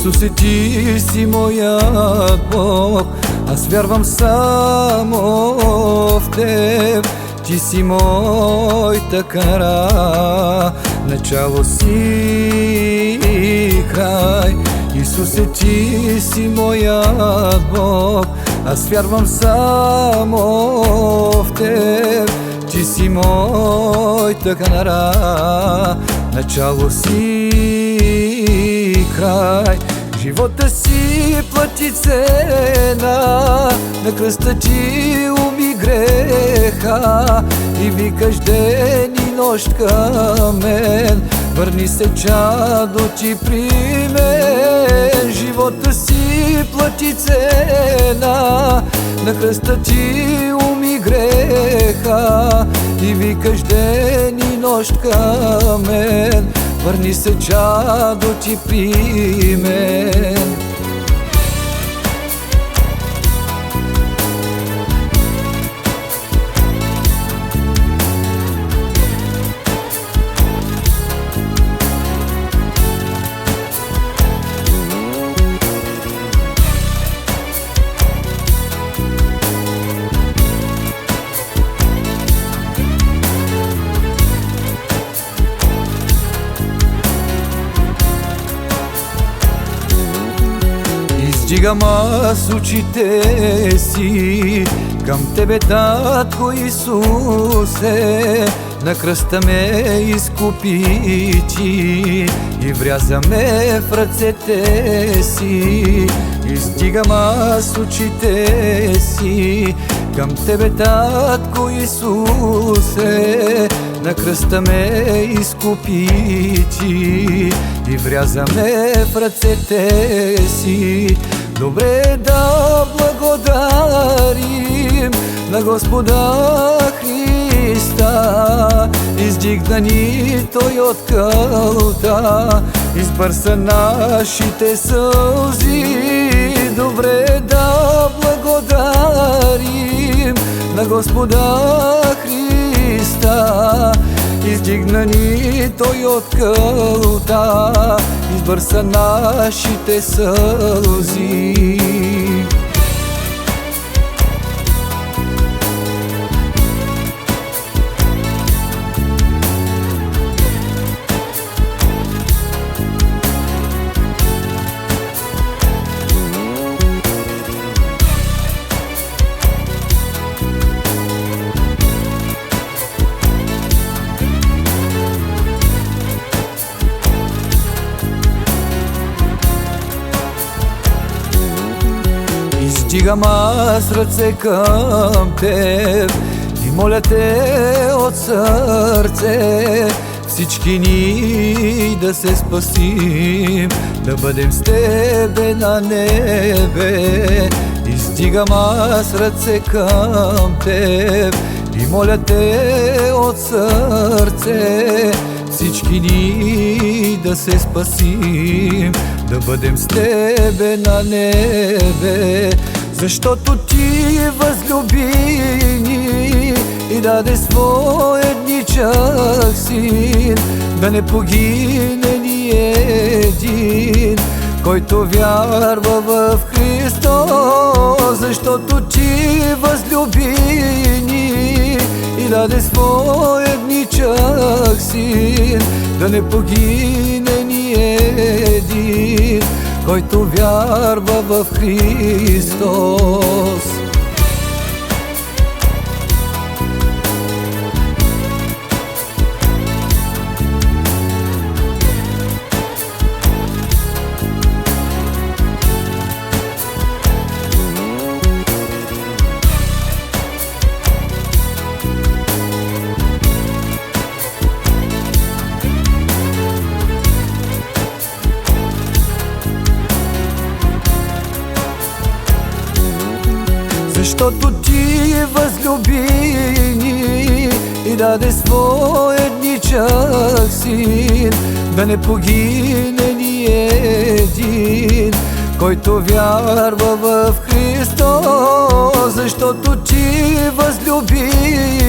Исусе, Ти си моят Бог, аз вярвам само в Теб. Ти си моята кара, начало си и край. Исусе, Ти си моят Бог, аз вярвам само в Теб. Ти си моята кара, начало си и край. Живота си плати цена, на кръста Ти уми греха и викаш ден и нощ към мен: върни се, чадо Ти при мен. Живота си плати цена, на кръста Ти уми греха и викаш ден и нощ към мен: върни се, чадо Ти при мен. Издигам аз очите си към Тебе, Татко Исусе, на кръста ме изкупи Ти и вряза ме в ръцете си. Издигам аз очите си към Тебе, Татко Исусе, на кръста ме изкупи Ти и вряза ме в ръцете си. Добре да благодарим на Господа Христа, издигна ни Той от кълта, избърса нашите сълзи. Добре да благодарим на Господа Христа, издигна ни Той от кълта, избърса нашите сълзи. Издигам аз ръце към Теб и моля Те от сърце: всички ни да се спасим, да бъдем с Тебе на небе. Издигам аз ръце към Теб и моля Те от сърце: всички ни да се спасим, да бъдем с Тебе на небе. Защото Ти възлюби ни и даде своя едничък син, да не погине ни един, който вярва в Христос. Защото Ти възлюби ни и даде своя едничък син, да не погине ни един, който вярва в Христос. Защото Ти възлюби ни и даде своя едничък син, да не погине ни един, който вярва в Христос. Защото Ти възлюби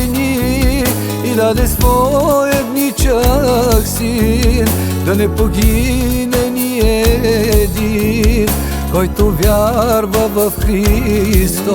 ни и даде своя едничък син, да не погине ни един, който вярва в Христос.